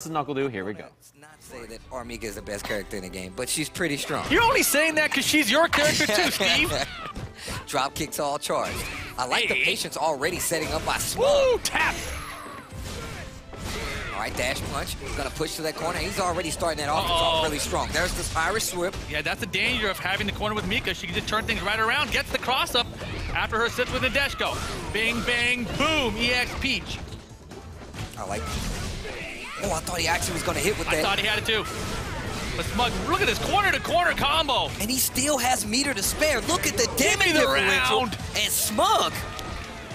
This is NUCKLEDU, here we go. Not say that Armika is the best character in the game, but she's pretty strong. You're only saying that because she's your character too, Steve. Drop kicks all charged. I like the patience already setting up by SMUG. Woo, tap. All right, dash punch. Gonna push to that corner. He's already starting that offense off really strong. There's this Irish whip. Yeah, that's the danger of having the corner with Mika. She can just turn things right around, gets the cross up after her sits with the Nadeshko. Bing, bang, boom, EX Peach. I like it. Oh, I thought he actually was gonna hit with that. I thought he had it too. But SMUG, look at this corner-to-corner combo. And he still has meter to spare. Look at the damage differential. And SMUG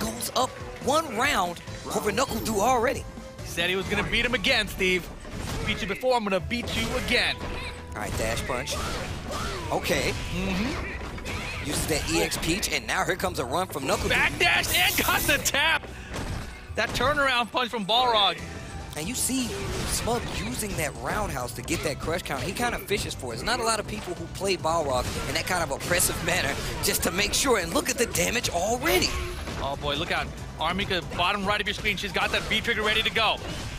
goes up 1 round over NUCKLEDU already. He said he was gonna beat him again, Steve. Beat you before, I'm gonna beat you again. All right, dash punch. Okay. Uses that EX Peach, and now here comes a run from NUCKLEDU. Backdash and got the tap. That turnaround punch from Balrog. And you see SMUG using that roundhouse to get that crush count. He kind of fishes for it. There's not a lot of people who play Balrog in that kind of oppressive manner just to make sure. And look at the damage already. Oh boy, look out. Armika, bottom right of your screen. She's got that V-trigger ready to go.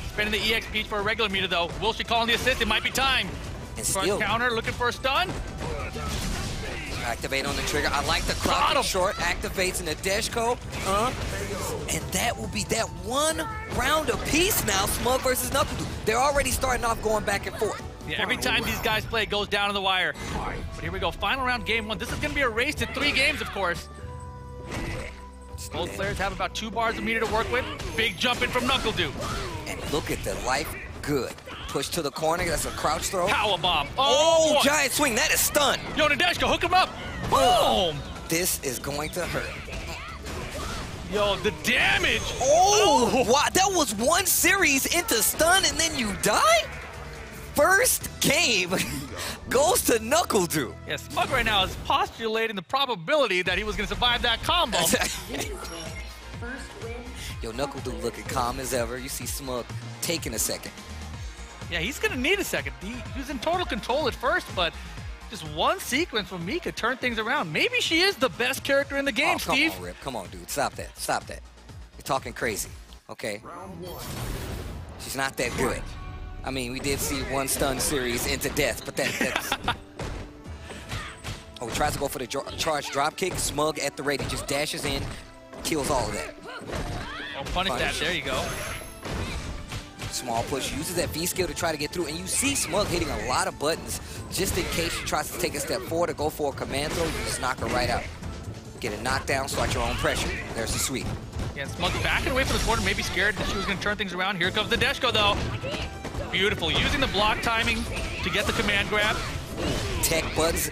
Spending the EX Peach for a regular meter though. Will she call in the assist? It might be time. And Front still counter, looking for a stun. Activate on the trigger. I like the crowd short. Activates in the Nadeshko. And that will be that 1 round apiece now, SMUG versus NUCKLEDU. They're already starting off going back and forth. Yeah, every time these guys play, it goes down to the wire. But here we go, final round, game 1. This is going to be a race to 3 games, of course. Both players have about 2 bars of meter to work with. Big jump in from NUCKLEDU. And look at the life good. Push to the corner, that's a crouch throw. Power bomb. Oh, giant swing, that is stun. Yo, Nadeshko, hook him up. Boom. This is going to hurt. Yo, the damage. Oh, wow, that was 1 series into stun and then you die? First game goes to NUCKLEDU. Yeah, SMUG right now is postulating the probability that he was going to survive that combo. Yo, NUCKLEDU looking calm as ever. You see SMUG taking a second. Yeah, he's going to need a second. He was in total control at first, but just 1 sequence from Mika turned things around. Maybe she is the best character in the game, Steve. Come on, Rip. Come on, dude. Stop that. Stop that. You're talking crazy, okay? She's not that good. I mean, we did see 1 stun series into death, but that's... Oh, he tries to go for the charge drop kick. SMUG at the ready. Just dashes in, kills all of that. Oh, punish that. There you go. Small push, uses that V skill to try to get through, and you see SMUG hitting a lot of buttons just in case she tries to take a step forward or go for a command throw. You just knock her right out. Get a knockdown, start your own pressure. There's the sweep. Yeah, SMUG backing away from the corner, maybe scared that she was going to turn things around. Here comes the Nadeshko, though. Beautiful, using the block timing to get the command grab. Tech buds,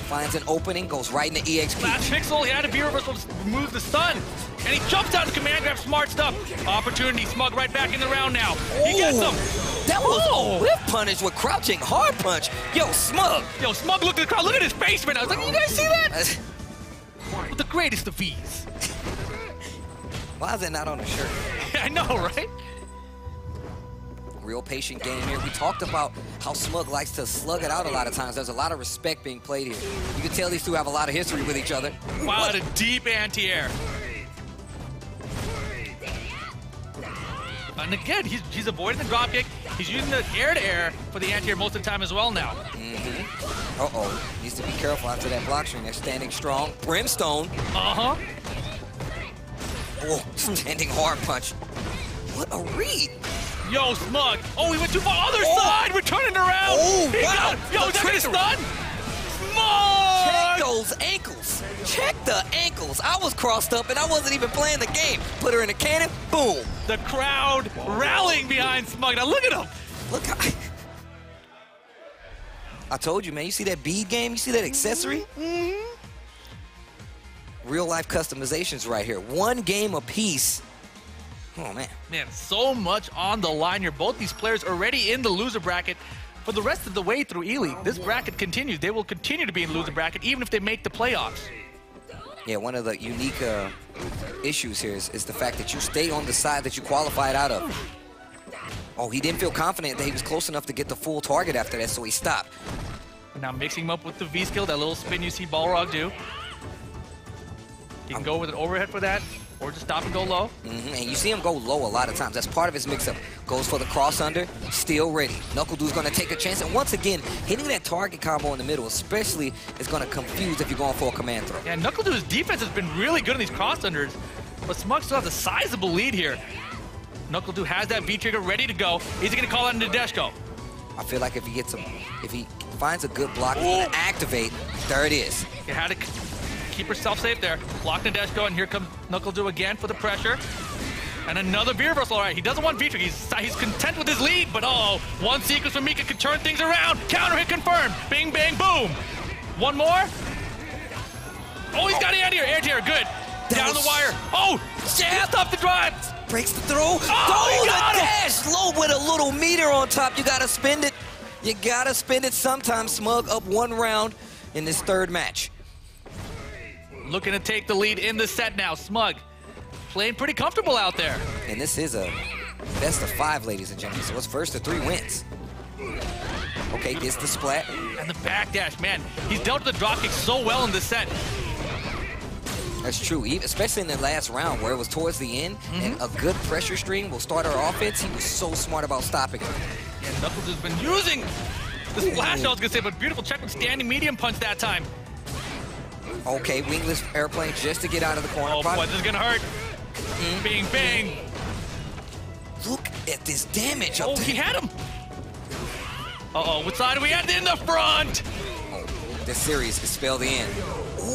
finds an opening, goes right into EXP. Last pixel, he had a B-reversal to remove the stun. And he jumps out the command grab, smart stuff. Opportunity, SMUG right back in the round now. He gets him. That was a whip punish with crouching hard punch. Yo, SMUG. Yo, SMUG, look at the crowd. Look at his face right now. I was like, you guys see that? With the greatest of ease. Why is that not on the shirt? I know, right? Real patient game here. We talked about how SMUG likes to slug it out a lot of times. There's a lot of respect being played here. You can tell these two have a lot of history with each other. Wow, what a deep anti-air. And again, he's avoiding the drop kick. He's using the air-to-air for the anti-air most of the time as well now. Uh-oh. Needs to be careful after that block string. They're standing strong. Brimstone. Uh-huh. Oh, standing hard punch. What a read. Yo, SMUG. Oh, he went too far. Other side. We're turning around. Oh, wow. Yo, is that gonna stun? SMUG! Check those ankles. Check the ankles. I was crossed up and I wasn't even playing the game. Put her in a cannon. Boom. The crowd rallying behind SMUG. Now look at him. Look. I told you, man. You see that bead game? You see that accessory? Real life customizations right here. 1 game apiece. Oh, man. Man, so much on the line here. Both these players already in the loser bracket for the rest of the way through Eleague. This bracket continues. They will continue to be in the loser bracket even if they make the playoffs. Yeah, one of the unique issues here is the fact that you stay on the side that you qualified out of. Oh, he didn't feel confident that he was close enough to get the full target after that, so he stopped. Now mixing him up with the V skill, that little spin you see Balrog do. He can go with an overhead for that. Or just stop and go low. And you see him go low a lot of times. That's part of his mix-up. Goes for the cross under, still ready. NUCKLEDU's going to take a chance. And once again, hitting that target combo in the middle, especially, is going to confuse if you're going for a command throw. Yeah, NUCKLEDU's defense has been really good in these cross unders, but SMUG still has a sizable lead here. NUCKLEDU has that V-trigger ready to go. Is he going to call out into Nadeshko? I feel like if he finds a good block, he's going to activate. There it is. He had to keep herself safe there. Block Nadeshko, and here comes NUCKLEDU again for the pressure. And another V reversal. All right, he doesn't want V-trigger. He's content with his lead, but one sequence from Mika could turn things around. Counter hit confirmed. Bing, bang, boom. One more. Oh, he's got an anti-air. Good. Down the wire. Oh, jab up the drive. Breaks the throw. Oh, the dash low with a little meter on top. You got to spend it. You got to spend it sometimes. SMUG up 1 round in this 3rd match. Looking to take the lead in the set now. SMUG playing pretty comfortable out there. And this is a best of 5, ladies and gentlemen. So it's first to 3 wins. Okay, gets the splat. And the backdash, man. He's dealt with the dropkick so well in this set. That's true, especially in the last round where it was towards the end, and a good pressure string will start our offense. He was so smart about stopping it. Yeah, NUCKLEDU's been using the splash, I was going to say, but beautiful check with standing medium punch that time. Okay, wingless airplane just to get out of the corner. Oh, boy, this is going to hurt. Bing, bang. Look at this damage. Oh, he had him. Uh-oh, what side are we at? In the front. Oh, this series is spelled in.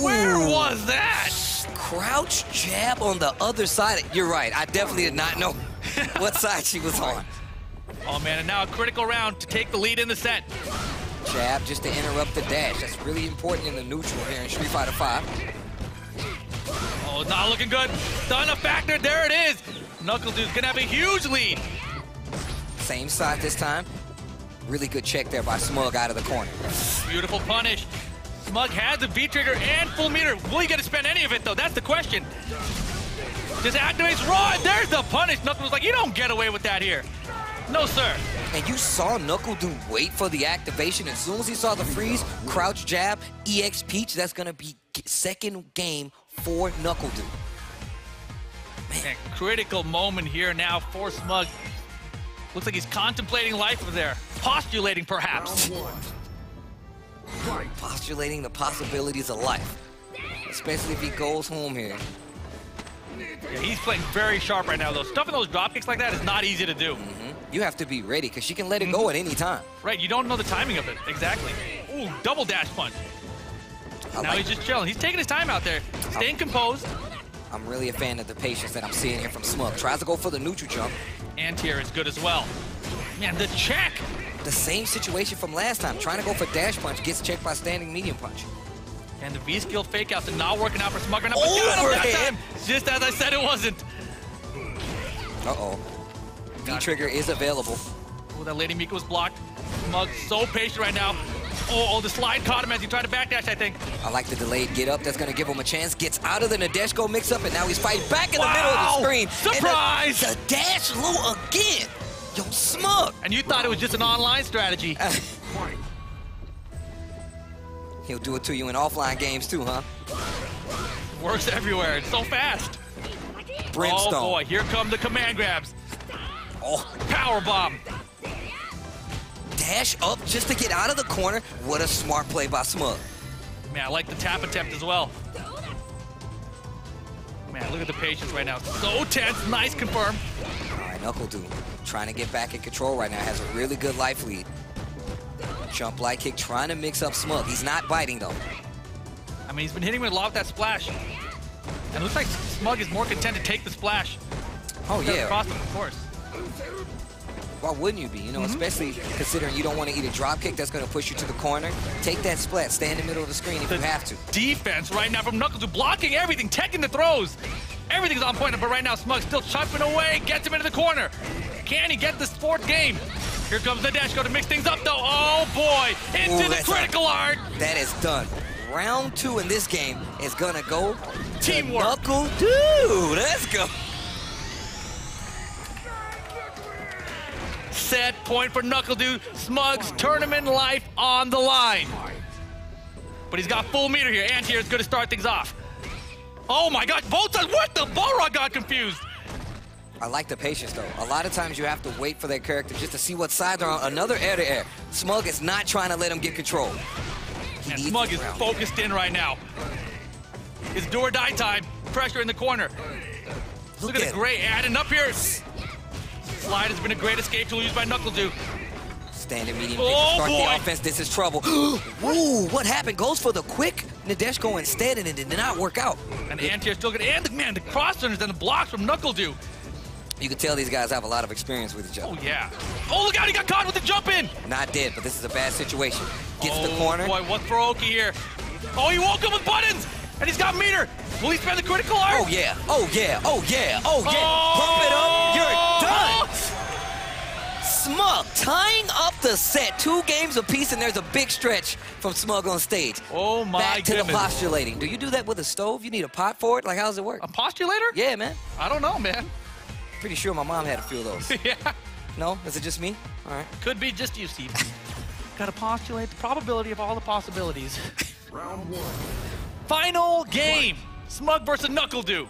Where was that? Crouch jab on the other side. You're right. I definitely did not know what side she was on. Oh, man, and now a critical round to take the lead in the set. Jab just to interrupt the dash. That's really important in the neutral here in Street Fighter V. Oh, it's not looking good. Stun a factor. There it is. NUCKLEDU's going to have a huge lead. Same side this time. Really good check there by SMUG out of the corner. Beautiful punish. SMUG has a V-trigger and full meter. Will he get to spend any of it, though? That's the question. Just activates raw. There's the punish. NUCKLEDU's like, you don't get away with that here. No, sir. And you saw NUCKLEDU wait for the activation. As soon as he saw the freeze, crouch jab, EX Peach, that's going to be 2nd game for NUCKLEDU. Man, critical moment here now for SMUG. Looks like he's contemplating life over there. Postulating, perhaps. Postulating the possibilities of life. Especially if he goes home here. Yeah, he's playing very sharp right now, though. Stuffing those drop kicks like that is not easy to do. You have to be ready, because she can let it go at any time. Right, you don't know the timing of it. Exactly. Ooh, double dash punch. Now he's just chilling. He's taking his time out there. Staying composed. I'm really a fan of the patience that I'm seeing here from SMUG. Tries to go for the neutral jump. Anti-air is good as well. Man, the check. The same situation from last time. Trying to go for dash punch, gets checked by standing medium punch. And the V-skill fake outs are not working out for SMUG right now. But got him that time. Just as I said it wasn't. Uh-oh. V-trigger is available. Oh, that Lady Mika was blocked. SMUG so patient right now. Oh, the slide caught him as he tried to backdash, I think. I like the delayed get up. That's going to give him a chance. Gets out of the Nadeshko mix-up, and now he's fighting back in the middle of the screen. Surprise! And the dash low again. Yo, SMUG. And you thought it was just an online strategy. He'll do it to you in offline games, too, huh? Works everywhere. It's so fast. Brimstone. Oh, boy. Here come the command grabs. Oh. Power bomb. Dash up just to get out of the corner. What a smart play by SMUG. Man, I like the tap attempt as well. Man, look at the patience right now. So tense. Nice confirm. All right, NUCKLEDU trying to get back in control right now. Has a really good life lead. Jump light kick, trying to mix up SMUG. He's not biting, though. I mean, he's been hitting with a lot with that splash. And it looks like SMUG is more content to take the splash. Oh, yeah. Across him, of course. Why wouldn't you be? You know, especially considering you don't want to eat a drop kick that's going to push you to the corner. Take that splat. Stay in the middle of the screen if you have to. Defense right now from NUCKLEDU, blocking everything, taking the throws. Everything's on point, but right now SMUG still chopping away, gets him into the corner. Can he get this 4th game? Here comes Nadeshko to mix things up, though. Oh, boy. Into the critical art. That is done. Round 2 in this game is going to go teamwork. NUCKLEDU. Let's go. Set point for NUCKLEDU. SMUG's tournament life on the line. But he's got full meter here. Anti-air is going to start things off. Oh my gosh, both sides. What the? Balrog got confused. I like the patience, though. A lot of times you have to wait for that character just to see what side they're on. Another air-to-air. SMUG is not trying to let him get control. And SMUG is focused in right now. It's do or die time. Pressure in the corner. Look at the gray adding up here. Slide has been a great escape tool used by NUCKLEDU. Standing medium kick to start the offense. This is trouble. Ooh, what happened? Goes for the quick Nadeshko instead, and it did not work out. And the anti-air still good. And man, the cross-runners and the blocks from NUCKLEDU. You can tell these guys have a lot of experience with each other. Oh, yeah. Oh, look out, he got caught with the jump in. Not dead, but this is a bad situation. Gets the corner. Boy, what's for Oki here? Oh, he woke up with buttons, and he's got meter. Will he spend the critical art? Oh, yeah. Oh, yeah. Oh, yeah. Oh, yeah. Pump it up. You're done. SMUG tying up the set. 2 games apiece, and there's a big stretch from SMUG on stage. Oh, my Back to goodness. the postulating. Do you do that with a stove? You need a pot for it? Like, how does it work? A postulator? Yeah, man. I don't know, man. Pretty sure my mom had a few of those. Yeah. No? Is it just me? All right. Could be just you, Steve. Got to postulate the probability of all the possibilities. Round 1. Final game. SMUG versus NUCKLEDU.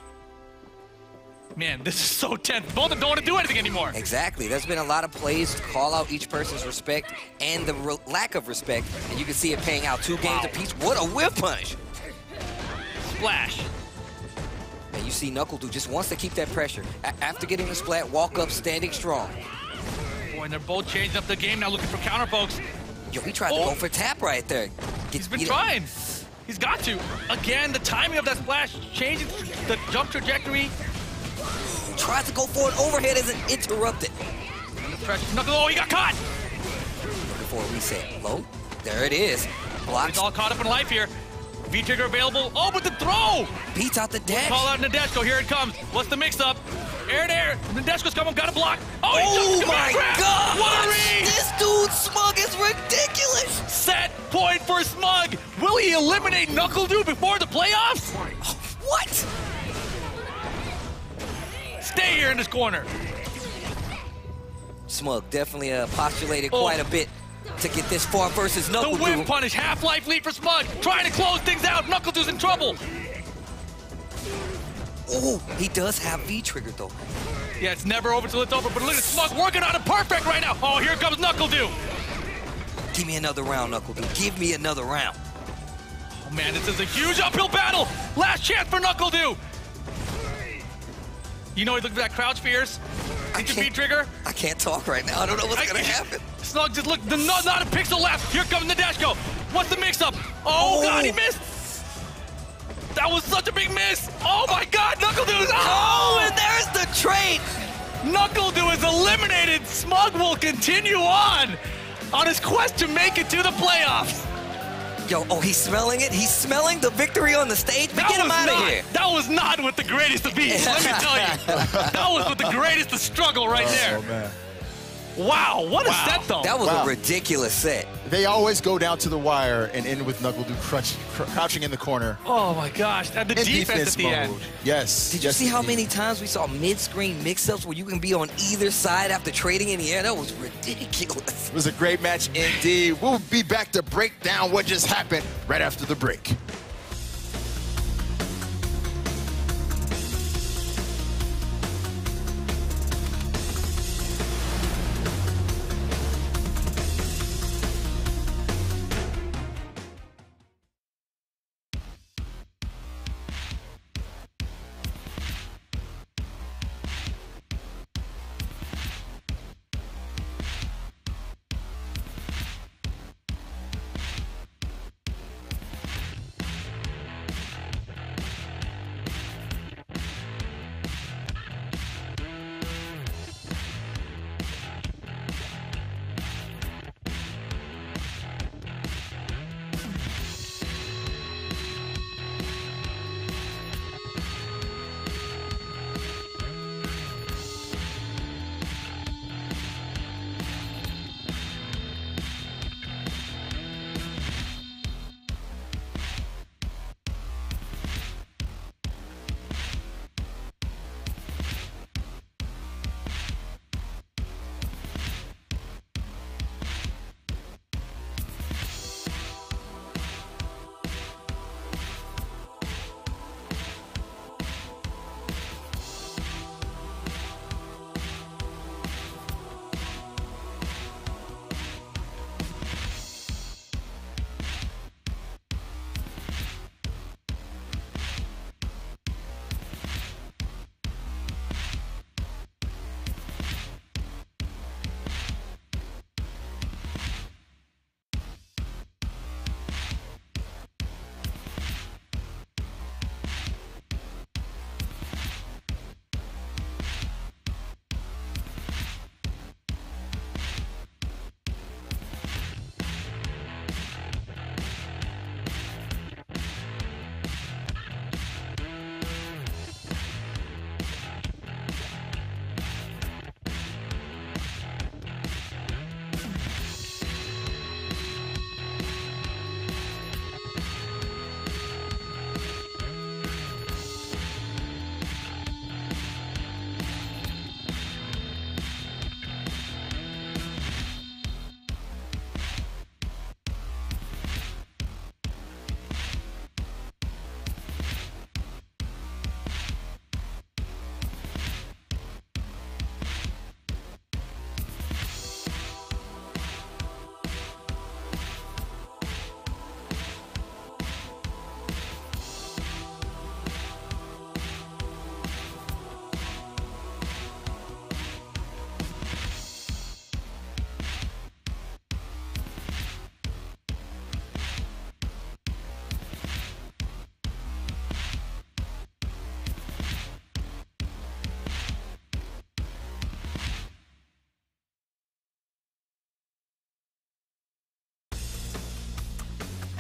Man, this is so tense. Both of them don't want to do anything anymore. Exactly. There's been a lot of plays to call out each person's respect and the lack of respect, and you can see it paying out. 2 games apiece. What a whip punish. Splash. And you see NUCKLEDU just wants to keep that pressure. After getting the splat, walk up, standing strong. Boy, and they're both changing up the game now, looking for counter, folks. Yo, he tried to go for tap right there. He's been trying. He's got to. Again, the timing of that splash, changing the jump trajectory. Tries to go for an overhead as it interrupted. And the pressure. Oh, he got caught. Looking for a reset. Low. There it is. Blocks. He's all caught up in life here. V-trigger available. Oh, but the throw! Beats out the dash. Call out Nadeshko. Here it comes. What's the mix-up? Air to air. Nadeshko's coming. Got a block. Oh my God! What a read! This dude SMUG is ridiculous. Set point for SMUG. Will he eliminate NUCKLEDU before the playoffs? What? Stay here in this corner. SMUG definitely postulated quite a bit to get this far versus NUCKLEDU. The whip punish, half-life lead for SMUG. Trying to close things out. NUCKLEDU's in trouble. Oh, he does have V-trigger though. Yeah, it's never over till it's over, but look at SMUG working on it perfect right now. Oh, here comes NUCKLEDU. Give me another round, NUCKLEDU. Give me another round. Oh man, this is a huge uphill battle. Last chance for NUCKLEDU. You know, he looked for that crouch fierce. Into V-trigger. I can't talk right now. I don't know what's gonna happen. SMUG just look, not a pixel left. Here comes Nadeshko. What's the mix-up? Oh God, he missed. That was such a big miss. Oh my God, NUCKLEDU is and there's the trade. NUCKLEDU is eliminated. SMUG will continue on his quest to make it to the playoffs. Yo, he's smelling it. He's smelling the victory on the stage. Get him out of here. That was not with the greatest of ease, let me tell you. That was with the greatest of struggle right there. Oh, man. Wow, what a set, though. That was a ridiculous set. They always go down to the wire and end with NUCKLEDU crouching in the corner. Oh, my gosh. And the defense at the end. Yes. Did you see how many times we saw mid-screen mix-ups where you can be on either side after trading in the air? That was ridiculous. It was a great match indeed. We'll be back to break down what just happened right after the break.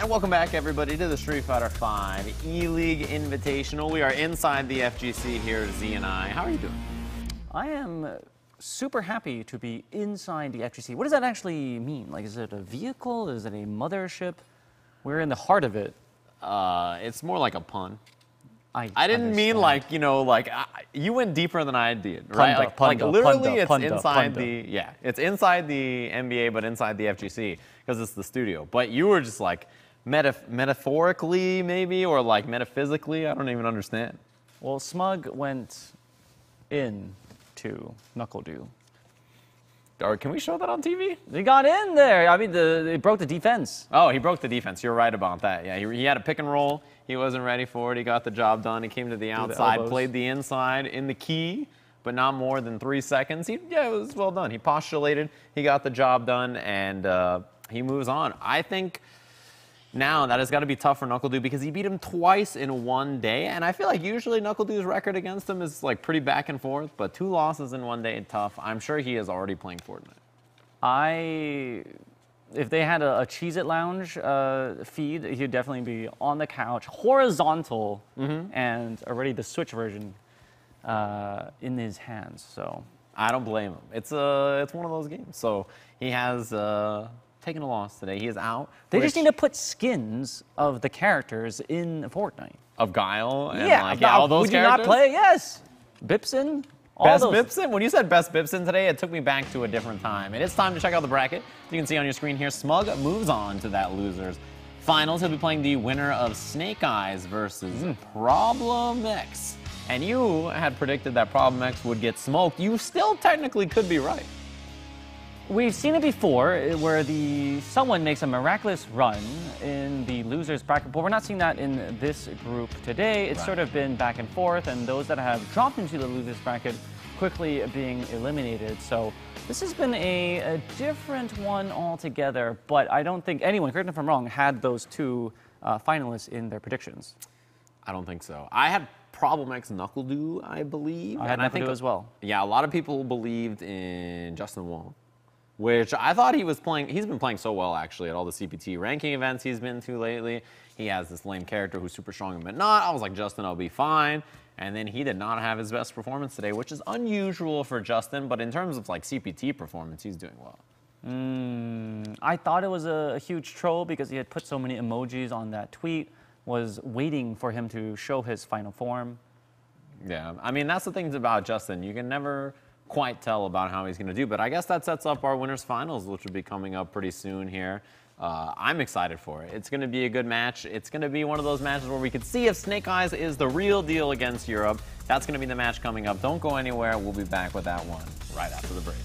And welcome back, everybody, to the Street Fighter V Eleague Invitational. We are inside the FGC here, Z and I. How are you doing? I am super happy to be inside the FGC. What does that actually mean? Like, is it a vehicle? Is it a mothership? We're in the heart of it. It's more like a pun. I didn't mean like, you know, like you went deeper than I did, right? Like literally it's inside the, it's inside the NBA, but inside the FGC because it's the studio. But you were just like metaphorically maybe, or like metaphysically, I don't even understand. Well, SMUG went in to NUCKLEDU. Or can we show that on TV? They got in there. I mean, they broke the defense. Oh, he broke the defense. You're right about that. Yeah, he had a pick and roll. He wasn't ready for it. He got the job done. He came to the outside, played the inside in the key, but not more than 3 seconds. It was well done. He postulated. He got the job done, and he moves on. I think now that has got to be tough for NUCKLEDU because he beat him twice in one day, and I feel like usually NUCKLEDU's record against him is like pretty back and forth, but 2 losses in one day, tough. I'm sure he is already playing Fortnite. If they had a Cheez-It Lounge feed, he'd definitely be on the couch, horizontal, and already the Switch version in his hands. So I don't blame him. It's one of those games. So he has taken a loss today. He is out. They just need to put skins of the characters in Fortnite. Of Guile and all those characters? Would you not play? Yes. Bipson. Best Bipson? When you said best Bipson today, it took me back to a different time. And it's time to check out the bracket. You can see on your screen here, SMUG moves on to that losers finals. He'll be playing the winner of SNAKEYES versus PROBLEMX. And you had predicted that PROBLEMX would get smoked. You still technically could be right. We've seen it before where someone makes a miraculous run in the losers bracket, but we're not seeing that in this group today. It's sort of been back and forth, and those that have dropped into the losers bracket quickly being eliminated. So this has been a different one altogether, but I don't think anyone, correct me if I'm wrong, had those 2 finalists in their predictions. I don't think so. I had PROBLEMX NUCKLEDU, I believe. I had NUCKLEDU as well. Yeah, a lot of people believed in Justin Wong, which I thought he was playing. He's been playing so well, actually, at all the CPT ranking events he's been to lately. He has this lame character who's super strong but not. I was like, Justin, I'll be fine. And then he did not have his best performance today, which is unusual for Justin. But in terms of like CPT performance, he's doing well. I thought it was a huge troll because he had put so many emojis on that tweet, was waiting for him to show his final form. Yeah, I mean, that's the things about Justin. You can never quite tell about how he's going to do, but I guess that sets up our winners finals, which will be coming up pretty soon here. I'm excited for it. It's going to be a good match. It's going to be one of those matches where we can see if SNAKEYES is the real deal against Europe. That's going to be the match coming up. Don't go anywhere. We'll be back with that one right after the break.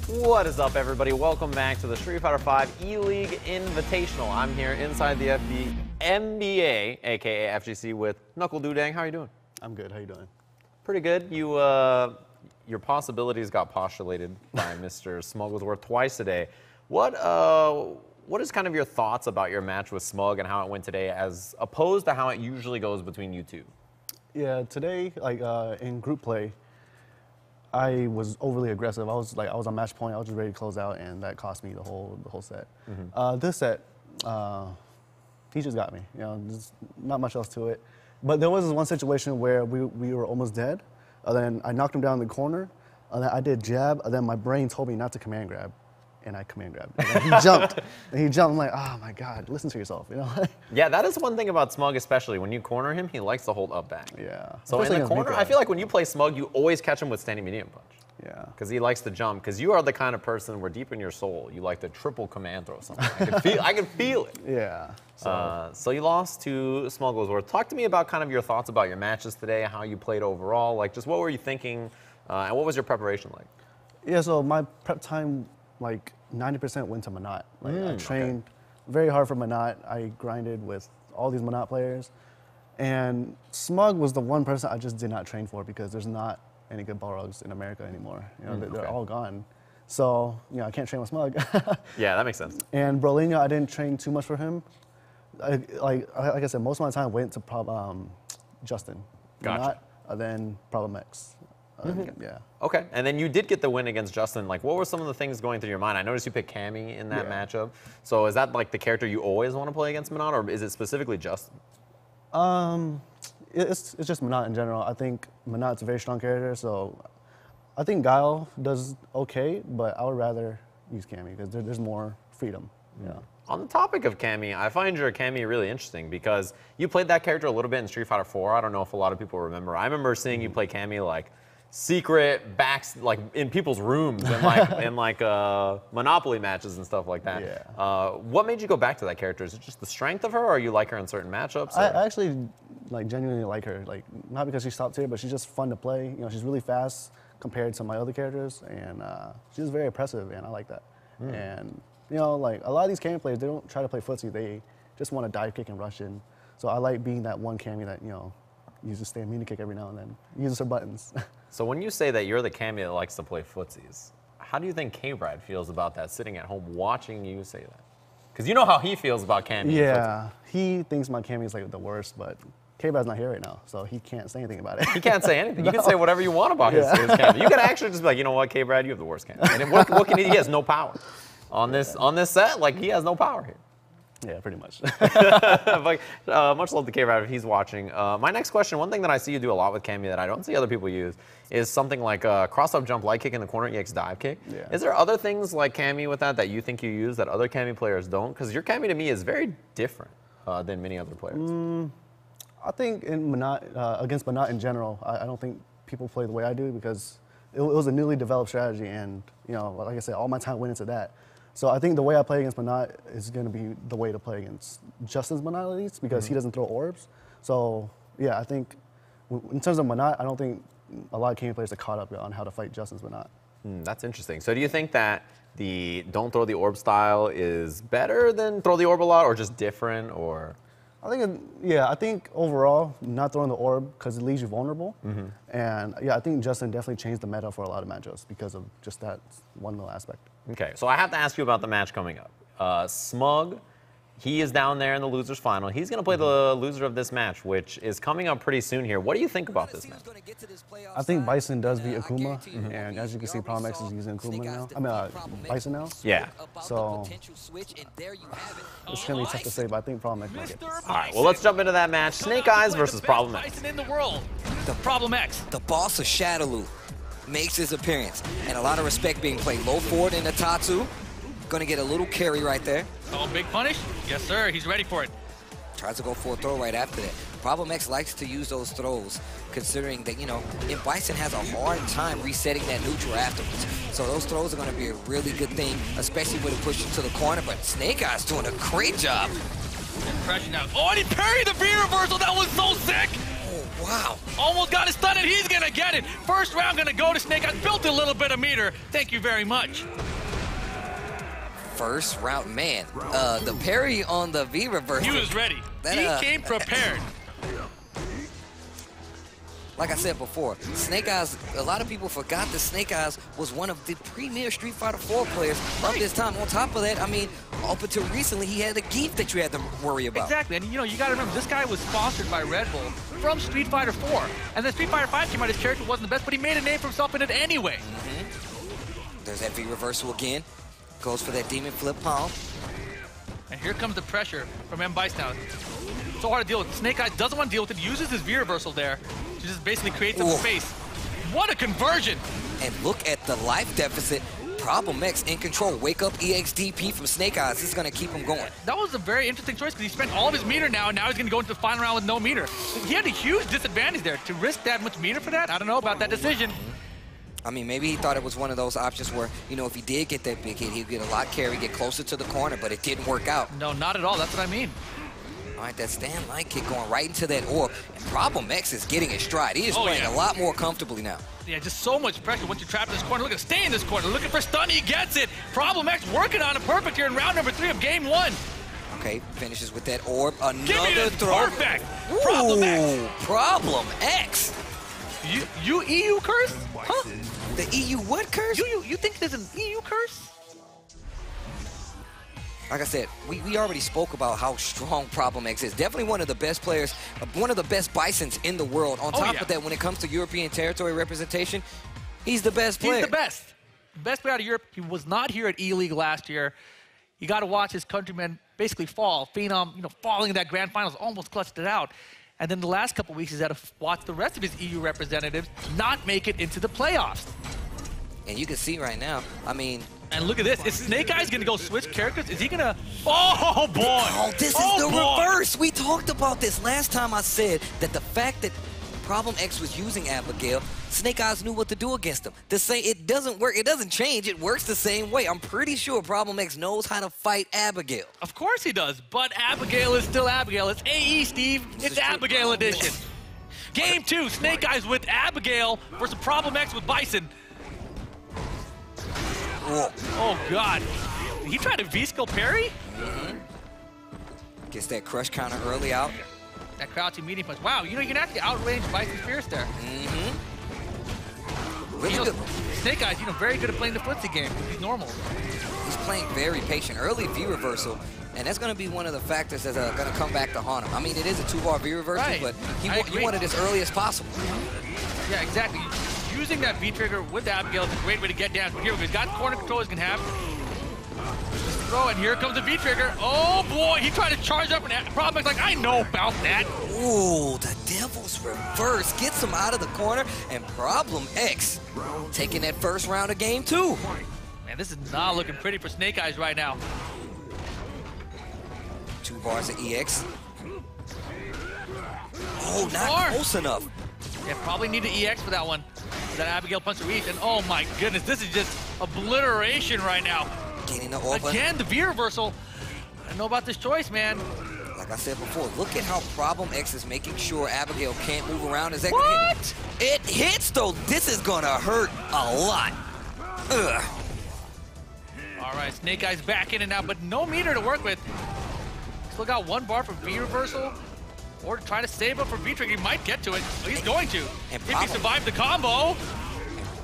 What is up, everybody? Welcome back to the Street Fighter V Eleague Invitational. I'm here inside the NBA, aka FGC, with NUCKLEDU. How are you doing? I'm good. How you doing? Pretty good. You, your possibilities got postulated by Mr. SMUG twice today. What is kind of your thoughts about your match with SMUG and how it went today, as opposed to how it usually goes between you two? Yeah, today, like in group play, I was overly aggressive. I was on match point. I was just ready to close out, and that cost me the whole set. Mm-hmm. This set, he just got me. You know, there's not much else to it. But there was this one situation where we were almost dead. And then I knocked him down in the corner. And then I did jab. And then my brain told me not to command grab, and I command grabbed. And he jumped. And he jumped. I'm like, oh my God, listen to yourself. You know. Yeah, that is one thing about SMUG, especially when you corner him, he likes to hold up back. Yeah. So in the corner, I feel like when you play SMUG, you always catch him with standing medium punch. Yeah. Because he likes to jump. Because you are the kind of person where deep in your soul, you like to triple command throw something. I can feel it. Yeah. So you lost to SMUG. Talk to me about kind of your thoughts about your matches today, how you played overall. Like, just what were you thinking, and what was your preparation like? Yeah, so my prep time, like 90% went to Manat. Like I trained very hard for Manat. I grinded with all these Manat players. And SMUG was the one person I just did not train for because there's not any good Balrogs in America anymore. You know, they're all gone. So, you know, I can't train with SMUG. Yeah, that makes sense. And Brolinho, I didn't train too much for him. Like I said, most of my time went to Justin. Gotcha. Manat, then PROBLEMX. Yeah. Okay, and then you did get the win against Justin. Like, what were some of the things going through your mind? I noticed you picked Cammy in that matchup. So is that like the character you always want to play against Manat, or is it specifically Justin? It's just Manat in general. I think Manat's a very strong character, so I think Guile does okay, but I would rather use Cammy because there's more freedom. Yeah. On the topic of Cammy, I find your Cammy really interesting because you played that character a little bit in Street Fighter 4. I don't know if a lot of people remember. I remember seeing you play Cammy like secret backs, like in people's rooms and in like Monopoly matches and stuff like that. Yeah. What made you go back to that character? Is it just the strength of her, or you like her in certain matchups? I actually like genuinely like her. Like not because she's top tier, but she's just fun to play. You know, she's really fast compared to my other characters, and she's very oppressive, and I like that. And you know, like a lot of these Cammy players, they don't try to play footsie. They just want to dive kick and rush in. So I like being that one Cammy that, you know, uses stamina kick every now and then, uses her buttons. So when you say that you're the Cammy that likes to play footsies, how do you think K-Brad feels about that, sitting at home watching you say that? Because you know how he feels about Cammy. Yeah, he thinks my Cammy is like the worst, but K-Brad's not here right now, so he can't say anything about it. He can't say anything. No. You can say whatever you want about his Cammy. You can actually just be like, you know what, K-Brad, you have the worst Cammy. And what can he has no power. On this set, like, he has no power here. Yeah, pretty much. But, much love to K-Brad if he's watching. My next question, one thing that I see you do a lot with Cammy that I don't see other people use, is something like a cross-up jump light kick in the corner EX dive kick. Yeah. Is there other things like Cammy with that you think you use that other Cammy players don't? Because your Cammy to me is very different than many other players. I think in Manat, against Manat in general, I don't think people play the way I do because it was a newly developed strategy, and you know, like I said, all my time went into that. So I think the way I play against Manat is going to be the way to play against Justin's Manat at least because he doesn't throw orbs. So yeah, I think in terms of Manat, I don't think a lot of Cammy players are caught up on how to fight Justin's Manat. That's interesting. So do you think that the don't throw the orb style is better than throw the orb a lot, or just different, or? I think overall, not throwing the orb because it leaves you vulnerable. And yeah, I think Justin definitely changed the meta for a lot of matchups because of just that one little aspect. Okay, so I have to ask you about the match coming up. SMUG, he is down there in the losers final. He's going to play the loser of this match, which is coming up pretty soon here. What do you think about this match? I think Bison does beat Akuma, and as you can see, PROBLEMX is using Akuma now. I mean, Bison now. Yeah. So it's going to be tough to say, but I think PROBLEMX might get this. All right, well, let's jump into that match. SNAKEYES versus PROBLEMX. Bison in the world, the PROBLEMX. The boss of Shadowloo makes his appearance, and a lot of respect being played. Low forward in the Tatsu. Gonna get a little carry right there. Oh, big punish? Yes, sir. He's ready for it. Tries to go for a throw right after that. PROBLEMX likes to use those throws, considering that, you know, Bison has a hard time resetting that neutral afterwards. So those throws are going to be a really good thing, especially when it pushes to the corner. But SNAKEYES doing a great job. Impression now. Oh, and he parried the V reversal. That was so sick. Oh, Wow. Almost got his stun, and he's gonna get it. First round gonna go to Snake Eyes. Built a little bit of meter. Thank you very much. First round, man. The parry on the V reverse. He was ready. He came prepared. Like I said before, Snake Eyes, a lot of people forgot that Snake Eyes was one of the premier Street Fighter 4 players of this time. On top of that, I mean, up until recently, he had a gift that you had to worry about. Exactly, and you know, you gotta remember, this guy was sponsored by Red Bull from Street Fighter 4. And then Street Fighter 5 came out, his character wasn't the best, but he made a name for himself in it anyway. There's that V reversal again. Goes for that demon flip palm. And here comes the pressure from M. Bice now. So hard to deal with. Snake Eyes doesn't want to deal with it, uses his V reversal there to just basically create some space. What a conversion! And look at the life deficit. PROBLEMX in control. Wake up EXDP from Snake Eyes. This is going to keep him going. That was a very interesting choice because he spent all of his meter now, and now he's going to go into the final round with no meter. He had a huge disadvantage there. To risk that much meter for that, I don't know about that decision. I mean, maybe he thought it was one of those options where, you know, if he did get that big hit, he'd get a lot carry, get closer to the corner, but it didn't work out. No, not at all. That's what I mean. All right, that stand line kick going right into that orb. And PROBLEMX is getting his stride. He is playing a lot more comfortably now. Yeah, just so much pressure once you're trapped in this corner. Look at stay in this corner. Looking for stun, he gets it. PROBLEMX working on it perfect here in round number 3 of game 1. Okay, finishes with that orb. Another Give me this throw. Perfect. Ooh, PROBLEMX. PROBLEMX. You EU curse? Huh? The EU what curse? You think there's an EU curse? Like I said, we already spoke about how strong PROBLEMX is. Definitely one of the best players, one of the best Bisons in the world. On top of that, when it comes to European territory representation, he's the best player. He's the best. Best player out of Europe. He was not here at Eleague last year. You got to watch his countrymen basically fall. Phenom, you know, falling in that grand finals, almost clutched it out. And then the last couple weeks, he's had to watch the rest of his EU representatives not make it into the playoffs. And you can see right now, I mean... And look at this. Is Snake Eyes going to go switch characters? Is he going to... Oh, boy! Oh, this is the reverse! We talked about this last time. I said that the fact that PROBLEMX was using Abigail, Snake Eyes knew what to do against him. It doesn't work. It doesn't change. It works the same way. I'm pretty sure PROBLEMX knows how to fight Abigail. Of course he does, but Abigail is still Abigail. It's AE, Steve. It's Abigail edition. Game 2, Snake Eyes with Abigail versus PROBLEMX with Bison. Whoa. Oh, God. He tried to V-skill parry? Gets that crush counter early out. That crouching medium punch. Wow, you know, you can actually outrange Bison's Fierce there. Really good. Snake Eyes, you know, very good at playing the footsie game. He's normal. He's playing very patient. Early V reversal, and that's going to be one of the factors that's going to come back to haunt him. I mean, it is a 2-bar V reversal, but he wanted it as early as possible. Yeah, exactly. Using that V trigger with Abigail is a great way to get down. Here, we've got corner control he's going to have. Throw, and here comes the V trigger. Oh boy, he tried to charge up, and PROBLEMX like, I know about that. Ooh, the Devil's Reverse gets him out of the corner, and PROBLEMX taking that first round of game 2. Man, this is not looking pretty for Snake Eyes right now. 2 bars of EX. Oh, not close enough. Yeah, probably need the EX for that one. That Abigail punch to reach, and oh my goodness, this is just obliteration right now. Getting the orb. Again, the V reversal. I don't know about this choice, man. Like I said before, look at how PROBLEMX is making sure Abigail can't move around. Is that what? It hits, though. This is going to hurt a lot. Ugh. All right, Snake Eyes back in and out, but no meter to work with. Still got 1 bar for V reversal. Or trying to save up for V-Trigger. He might get to it. Well, he's going to. And if he survived the combo.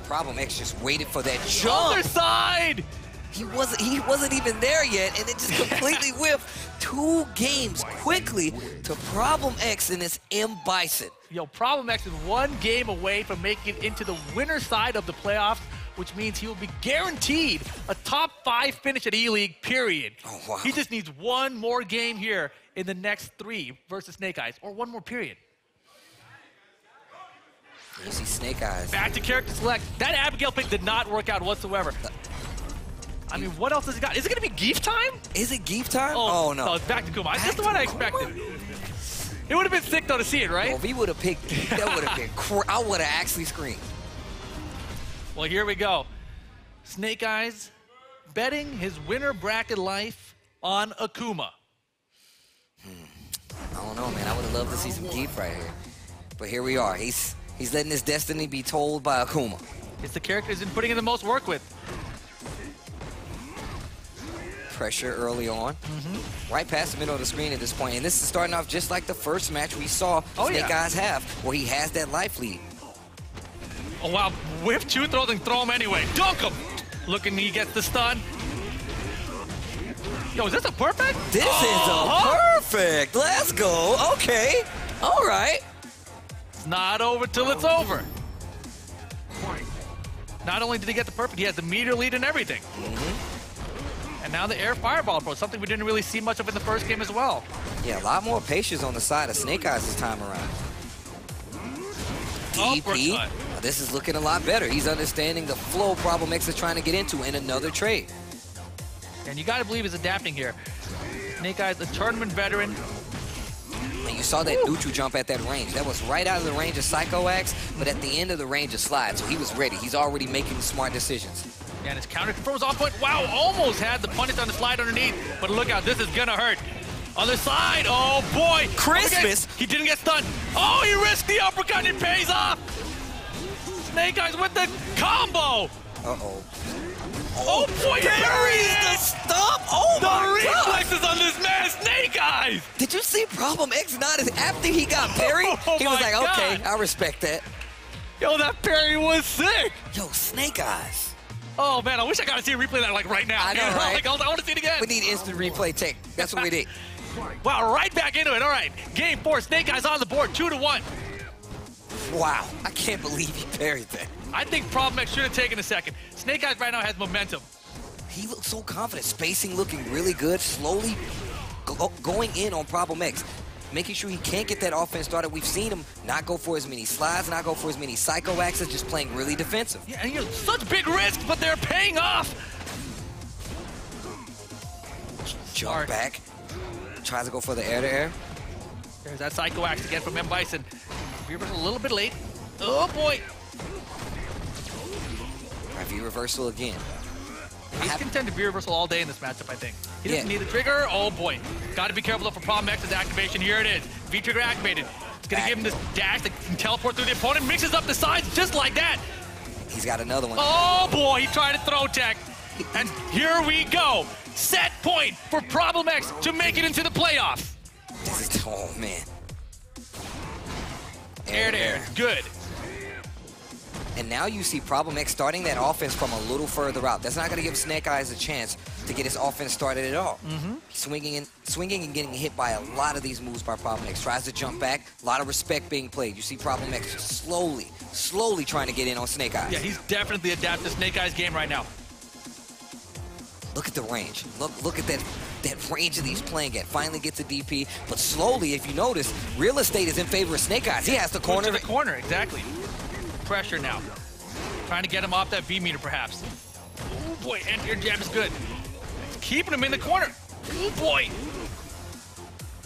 PROBLEMX just waited for that jump. Other side! He wasn't even there yet, and it just completely whiffed. 2 games quickly to PROBLEMX and this M. Bison. Yo, PROBLEMX is 1 game away from making it into the winner's side of the playoffs, which means he will be guaranteed a top 5 finish at E-League, period. Oh, wow. He just needs 1 more game here in the next 3 versus Snake Eyes, or 1 more period. You see Snake Eyes. Back to character select. That Abigail pick did not work out whatsoever. I mean, what else has he got? Is it going to be Geef time? Is it Geef time? Oh, no. No, it's back to Kuma. That's the one I expected. It would have been sick, though, to see it, right? Well, if he would have picked Geef, that would have been I would have actually screamed. Well, here we go. Snake Eyes betting his winner bracket life on Akuma. I don't know, man. I would have loved to see some Geef right here. But here we are. He's letting his destiny be told by Akuma. It's the character he's been putting in the most work with. Pressure early on. Right past the middle of the screen at this point. And this is starting off just like the first match we saw Snake Eyes have, where he has that life lead. Oh, wow. Whiff two throws and throw him anyway. Dunk him. Looking, he gets the stun. Yo, is this a perfect? This is a perfect. Let's go. Okay. All right. It's not over till it's over. Not only did he get the perfect, he has the meter lead and everything. And now the air fireball approach, something we didn't really see much of in the first game as well. Yeah, a lot more patience on the side of Snake Eyes this time around. DP. Now, this is looking a lot better. He's understanding the flow PROBLEMX is trying to get into in another trade. And you got to believe he's adapting here. Snake Eyes, a tournament veteran. And you saw that neutral jump at that range. That was right out of the range of Psycho Axe, but at the end of the range of slide. So he was ready. He's already making smart decisions. Yeah, and his counter control was off point. Wow, almost had the punish on the slide underneath. But look out, this is gonna hurt. Other side, oh boy. Christmas. He didn't get stunned. Oh, he risked the uppercut, it pays off. Snake Eyes with the combo. Uh-oh. Oh boy, Carries the stomp. Oh the my God. reflexes on this man, Snake Eyes. Did you see PROBLEMX nodded after he got parried? Oh he was my like, God. okay, I respect that. Yo, that parry was sick. Yo, Snake Eyes. Oh man, I wish I got to see a replay of that like right now. I know, right? Like, I want to see it again. We need instant replay tech. That's what we need. Wow, right back into it. All right, game 4, Snake Eyes on the board, 2-1. Wow, I can't believe he parried that. I think PROBLEMX should have taken a second. Snake Eyes right now has momentum. He looks so confident. Spacing looking really good. Slowly going in on PROBLEMX. Making sure he can't get that offense started. We've seen him not go for as many slides, not go for as many Psycho Axes, just playing really defensive. Yeah, and you know, such big risks, but they're paying off. Jump back. Tries to go for the air-to-air. There's that Psycho Axe again from M. Bison. Reversal a little bit late. Oh boy. V-reversal again. He's content to V-reversal all day in this matchup, I think. He doesn't need the trigger. Oh boy. Got to be careful though for PROBLEMX's activation. Here it is. V-trigger activated. It's going to give him this dash that can teleport through the opponent. Mixes up the sides just like that. He's got another one. Oh boy, he tried to throw tech. And here we go. Set point for PROBLEMX to make it into the playoffs. This is, oh man. Air to air, good. And now you see PROBLEMX starting that offense from a little further out. That's not going to give Snake Eyes a chance to get his offense started at all. Swinging and getting hit by a lot of these moves by PROBLEMX. Tries to jump back. A lot of respect being played. You see PROBLEMX slowly trying to get in on Snake Eyes. Yeah, he's definitely adapted to Snake Eyes' game right now. Look at the range. Look at that range that he's playing at. Finally gets a DP, but slowly, if you notice, real estate is in favor of Snake Eyes. He has the corner. To the corner, exactly. Pressure now. Trying to get him off that V meter, perhaps. Oh boy, anti-air jab is good. It's keeping him in the corner. Oh boy.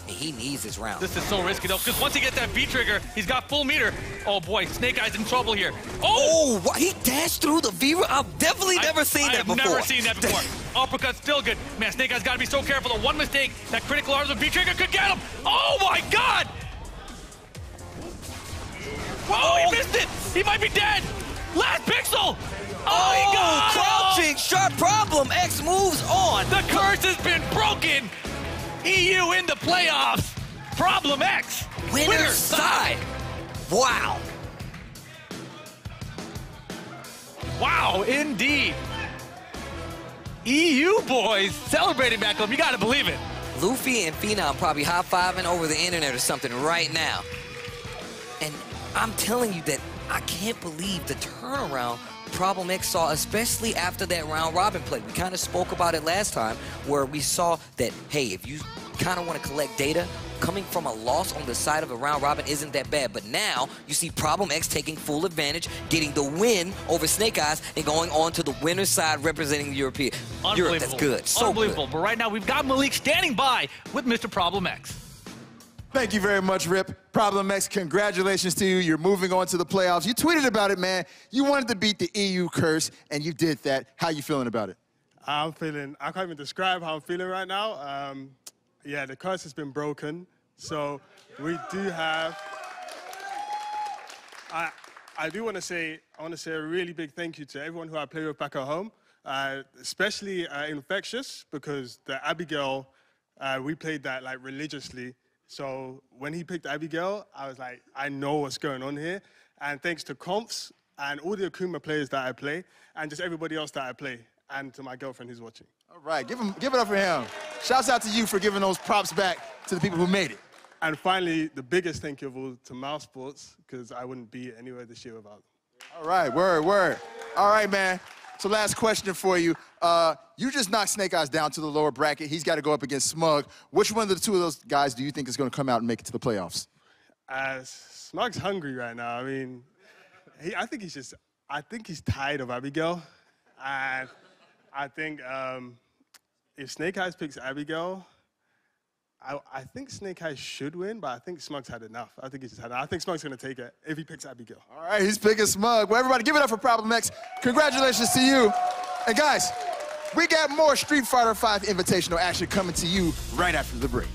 He needs his round. This is so risky though, because once he gets that V trigger, he's got full meter. Oh boy, Snake Eyes in trouble here. Oh! What? He dashed through the V. I've definitely never seen that before. I've never seen that before. Uppercut still good. Man, Snake Eyes got to be so careful. The one mistake, that critical arms of V trigger could get him. Oh my God! Whoa, he missed it! He might be dead! Last pixel! Oh, he got crouching, sharp PROBLEMX moves on. The curse has been broken! EU in the playoffs! PROBLEMX! Winner's side! Wow! Wow, indeed! EU boys celebrating back home, you gotta believe it. Luffy and Phenom probably high-fiving over the internet or something right now. And I'm telling you that I can't believe the turnaround PROBLEMX saw, especially after that round robin play. We kind of spoke about it last time, where we saw that, hey, if you kind of want to collect data, coming from a loss on the side of a round robin isn't that bad. But now you see PROBLEMX taking full advantage, getting the win over Snake Eyes, and going on to the winner's side representing Europe. That's good. So unbelievable. Good. But right now we've got Malik standing by with Mr. PROBLEMX. Thank you very much, Rip. PROBLEMX, congratulations to you. You're moving on to the playoffs. You tweeted about it, man. You wanted to beat the EU curse, and you did that. How you feeling about it? I can't even describe how I'm feeling right now. Yeah, the curse has been broken. So we do have I do want to say, a really big thank you to everyone who I play with back at home, especially Infectious, because the Abigail, we played that like religiously. So when he picked Abigail, I was like, I know what's going on here. And thanks to Comps and all the Akuma players that I play, and just everybody else that I play, and to my girlfriend who's watching. All right, give it up for him. Shouts out to you for giving those props back to the people who made it. And finally, the biggest thank you of all to Mouse Sports, because I wouldn't be anywhere this year without them. All right, word. All right, man. So last question for you. You just knocked Snake Eyes down to the lower bracket. He's got to go up against SMUG. Which one of the two of those guys do you think is going to come out and make it to the playoffs? SMUG's hungry right now. I mean, I think he's tired of Abigail. And I think if Snake Eyes picks Abigail, I think Snake Eyes should win, but I think SMUG's had enough. I think SMUG's going to take it if he picks Abigail. All right, he's picking SMUG. Well, everybody, give it up for PROBLEMX. Congratulations to you. And guys, we got more Street Fighter V Invitational action coming to you right after the break.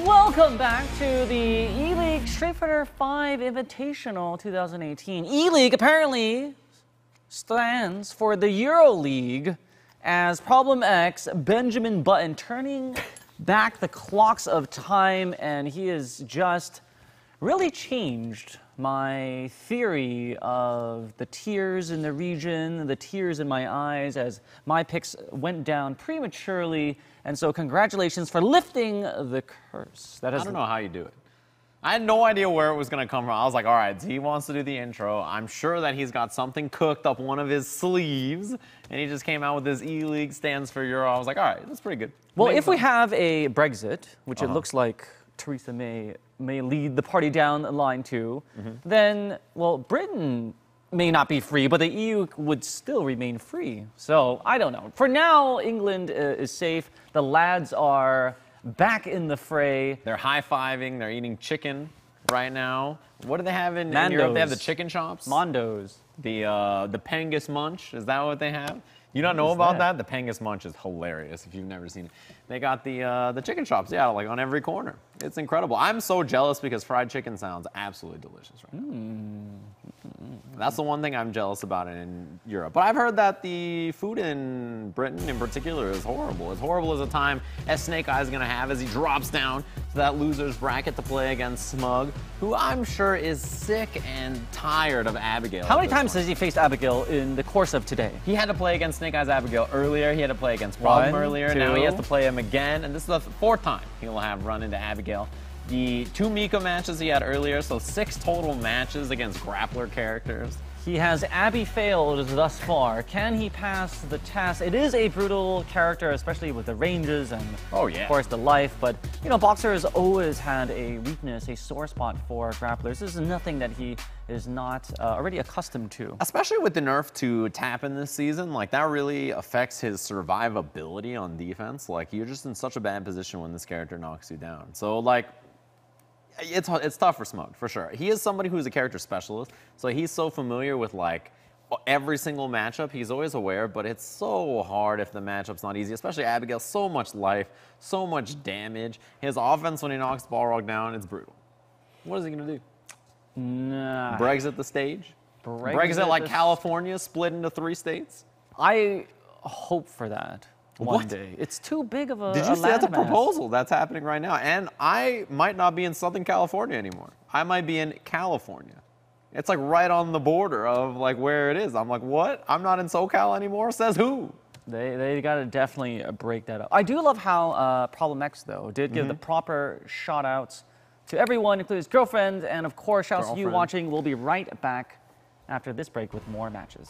Welcome back to the Eleague Street Fighter V Invitational 2018. Eleague apparently stands for the EuroLeague as PROBLEMX Benjamin Button turning back the clocks of time, and he has just really changed my theory of the tears in the region, the tears in my eyes as my picks went down prematurely. And so congratulations for lifting the curse. That has I don't know how you do it. I had no idea where it was going to come from. I was like, all right, he wants to do the intro. I'm sure that he's got something cooked up one of his sleeves. And he just came out with this Eleague stands for Euro. I was like, all right, that's pretty good. Well, if we have a Brexit, which it looks like Theresa May lead the party down the line to, then, well, Britain may not be free, but the EU would still remain free. So, I don't know. For now, England is safe. The lads are back in the fray. They're high-fiving. They're eating chicken right now. What do they have in Europe? They have the chicken chops. Mondos. The Pengus Munch. Is that what they have? You don't know about that? The Pengus Munch is hilarious if you've never seen it. They got the chicken chops, yeah, like on every corner. It's incredible. I'm so jealous because fried chicken sounds absolutely delicious right now. That's the one thing I'm jealous about in Europe. But I've heard that the food in Britain in particular is horrible. As horrible as a time as SNAKEYES is going to have as he drops down to that loser's bracket to play against SMUG, who I'm sure is sick and tired of Abigail. How many times has he faced Abigail in the course of today? He had to play against SNAKEYES Abigail earlier. He had to play against Problem earlier. 2. Now he has to play him again. And this is the 4th time he'll have run into Abigail. The 2 Miko matches he had earlier, so 6 total matches against grappler characters. He has Abby failed thus far. Can he pass the test? It is a brutal character, especially with the ranges and, of course, the life. But, you know, Boxer has always had a weakness, a sore spot for grapplers. This is nothing that he is not already accustomed to. Especially with the nerf to Tappin this season, like, that really affects his survivability on defense. Like, you're just in such a bad position when this character knocks you down. So, like, it's tough for SMUG, for sure. He is somebody who's a character specialist, so he's so familiar with, like, every single matchup. He's always aware, but it's so hard if the matchup's not easy, especially Abigail. So much life, so much damage. His offense, when he knocks Balrog down, it's brutal. What is he going to do? Nah. Brexit the stage? Brexit like California, split into 3 states? I hope for that. One day. It's too big of a Did you see that's a landmass. proposal that's happening right now? And I might not be in Southern California anymore. I might be in California. It's like right on the border of like where it is. I'm like, what? I'm not in SoCal anymore? Says who? They got to definitely break that up. I do love how PROBLEMX, though, did give the proper shout-outs to everyone, including his girlfriend. And, of course, shouts to you watching. We'll be right back after this break with more matches.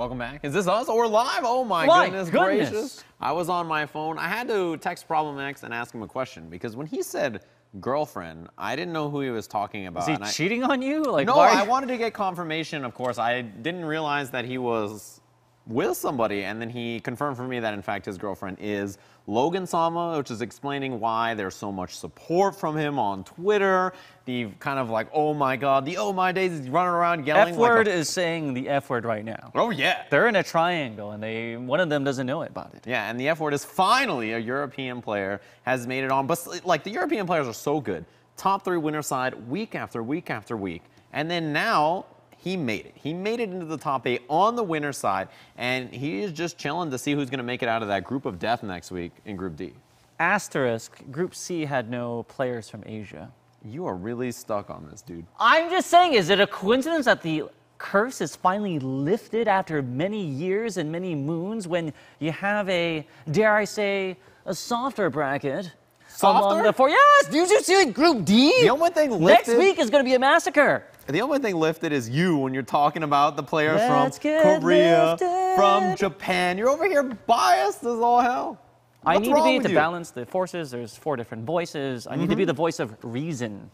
Welcome back. Is this us? Oh, we're live? Oh my goodness gracious. I was on my phone. I had to text PROBLEMX and ask him a question because when he said girlfriend, I didn't know who he was talking about. Is he cheating on you? Like, no, I wanted to get confirmation, of course. I didn't realize that he was with somebody, and then he confirmed for me that in fact his girlfriend is Logan Sama, which is explaining why there's so much support from him on Twitter. The kind of like, oh my god, the oh my days, he's running around yelling. F-word is saying the F-word right now. Oh yeah. They're in a triangle, and one of them doesn't know about it. Yeah, and the F-word is finally a European player has made it on. But like the European players are so good. Top 3 winner side week after week after week. And then now, he made it. He made it into the top 8 on the winner side, and he is just chilling to see who's going to make it out of that group of death next week in Group D. Asterisk, Group C had no players from Asia. You are really stuck on this, dude. I'm just saying, is it a coincidence that the curse is finally lifted after many years and many moons when you have a, dare I say, a softer bracket? Softer? Yes, you just see Group D? The only thing lifted, next week is going to be a massacre. The only thing lifted is you when you're talking about the players from Korea, from Japan. You're over here biased as all hell. I need to be to balance the forces. There's 4 different voices. I need to be the voice of reason.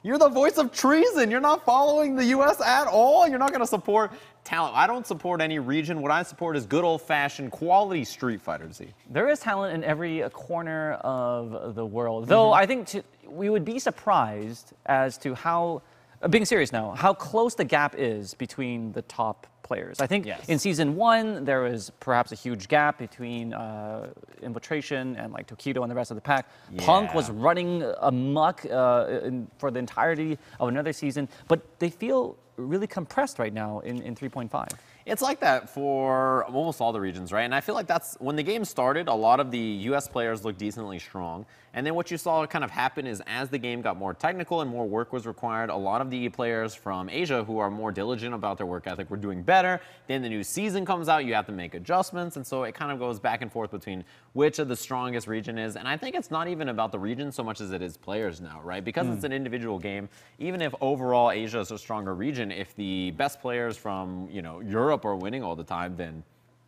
You're the voice of treason. You're not following the U.S. at all. You're not going to support talent. I don't support any region. What I support is good old-fashioned quality Street Fighter Z. There is talent in every corner of the world. Though I think we would be surprised as to how, being serious now, how close the gap is between the top players. I think in Season 1, there was perhaps a huge gap between Infiltration and like Tokido and the rest of the pack. Yeah. Punk was running amok for the entirety of another season, but they feel really compressed right now in 3.5. It's like that for almost all the regions, right? And I feel like that's when the game started, a lot of the US players looked decently strong. And then what you saw kind of happen is as the game got more technical and more work was required, a lot of the players from Asia who are more diligent about their work ethic were doing better. Then the new season comes out, you have to make adjustments. And so it kind of goes back and forth between which of the strongest region is. And I think it's not even about the region so much as it is players now, right? Because it's an individual game, even if overall Asia is a stronger region, if the best players from, you know, Europe are winning all the time, then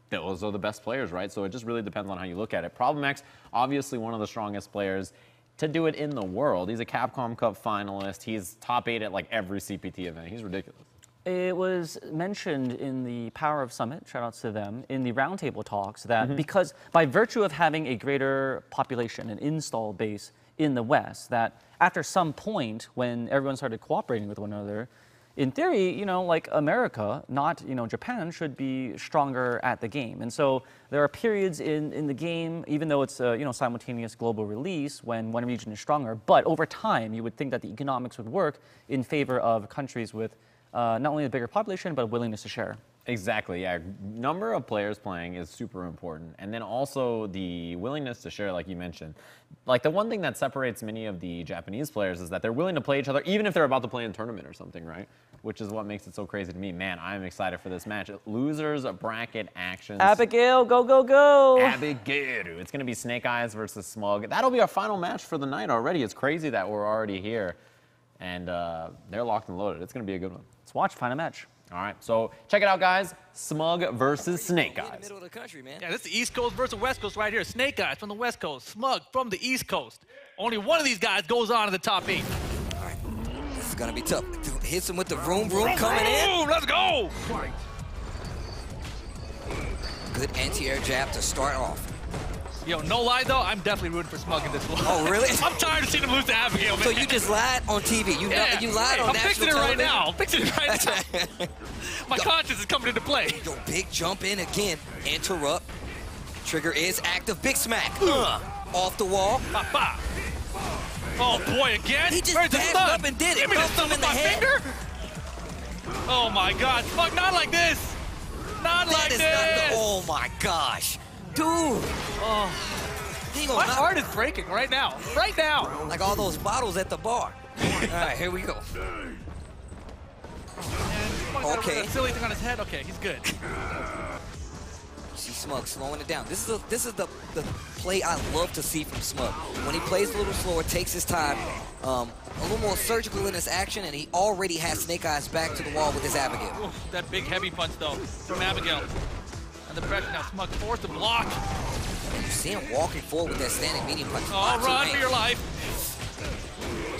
those are the best players, right? So it just really depends on how you look at it. PROBLEMX, obviously one of the strongest players to do it in the world. He's a Capcom Cup finalist. He's top 8 at like every CPT event. He's ridiculous. It was mentioned in the Power of Summit, shout outs to them, in the roundtable talks that because by virtue of having a greater population, an install base in the West, that after some point when everyone started cooperating with one another, in theory, you know, like America, not, you know, Japan, should be stronger at the game. And so there are periods in the game, even though it's a, you know, simultaneous global release, when one region is stronger. But over time, you would think that the economics would work in favor of countries with not only a bigger population, but a willingness to share. Exactly, yeah. Number of players playing is super important. And then also the willingness to share, like you mentioned. Like the one thing that separates many of the Japanese players is that they're willing to play each other, even if they're about to play in a tournament or something, right? Which is what makes it so crazy to me. Man, I'm excited for this match. Losers bracket actions. Abigail, go, go, go. Abigail. It's going to be SNAKEYES versus SMUG. That'll be our final match for the night already. It's crazy that we're already here. And they're locked and loaded. It's going to be a good one. Let's watch final match. All right, so check it out, guys. SMUG versus SNAKEYES. In the middle of the country, man. Yeah, this is East Coast versus West Coast right here. SNAKEYES from the West Coast, SMUG from the East Coast. Only one of these guys goes on to the top 8. All right, this is gonna be tough. Hits him with the vroom vroom coming in. Let's go! Good anti-air jab to start off. Yo, no lie though, I'm definitely rooting for SMUG in this one. Oh, really? I'm tired of seeing him lose to Abigail, man. So you just lied on TV. You lied on national television. I'm fixing it right now. I'm fixing it right now. My conscience is coming into play. Yo, big jump in again. Interrupt. Trigger is active. Big smack. Off the wall. Ba, ba. Oh boy, again? He just backed up and did it. Give me the thumb in the head. Finger? Oh my God, SMUG, not like this. Not like this. Oh my gosh. Dude. Oh. My heart is breaking right now. Right now. Like all those bottles at the bar. All right, here we go. Okay. Silly thing on his head. Okay, he's good. See SMUG, slowing it down. This is the play I love to see from SMUG. When he plays a little slower, takes his time, a little more surgical in his action, and he already has SNAKEYES back to the wall with his Abigail. Oof, that big heavy punch, though, from Abigail. And the pressure now, SMUG forced to block. You see him walking forward with that standing medium punch. Oh, run for your life.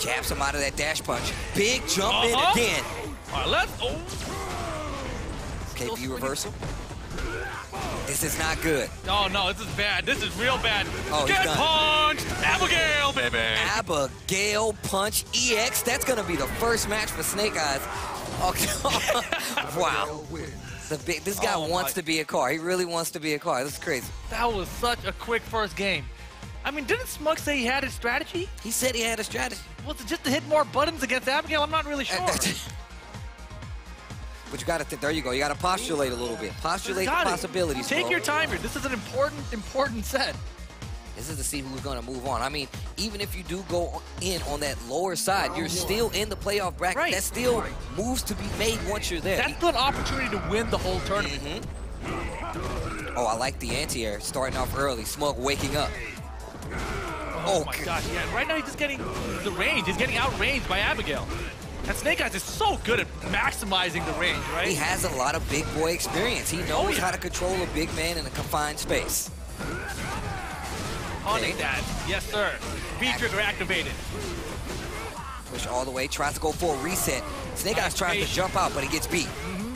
Jabs him out of that dash punch. Big jump in again. All right, let's... Oh. Okay, view reversal. This is not good. Oh, no, this is bad. This is real bad. Oh, Get punched! Abigail, baby! Abigail punch EX. That's going to be the first match for SNAKEYES. Okay. Wow. This guy wants to be a car. He really wants to be a car. This is crazy. That was such a quick first game. I mean, didn't SMUG say he had his strategy? He said he had a strategy. Was it just to hit more buttons against Abigail? I'm not really sure. But you got to think, there you go. You got to postulate a little bit. Postulate the possibilities. Take your time here. This is an important set. This is to see who's going to move on. I mean, even if you do go in on that lower side, you're still in the playoff bracket. Right. That still moves to be made once you're there. That's an opportunity to win the whole tournament. Oh, I like the anti-air starting off early. SMUG waking up. Oh my gosh, yeah. Right now he's just getting the range. He's getting outranged by Abigail. And SNAKEYES is so good at maximizing the range, right? He has a lot of big boy experience. He knows how to control a big man in a confined space. Hunting that. Yes, sir. V-trigger activated. Push all the way. Tries to go for a reset. SNAKEYES tries to jump out, but he gets beat.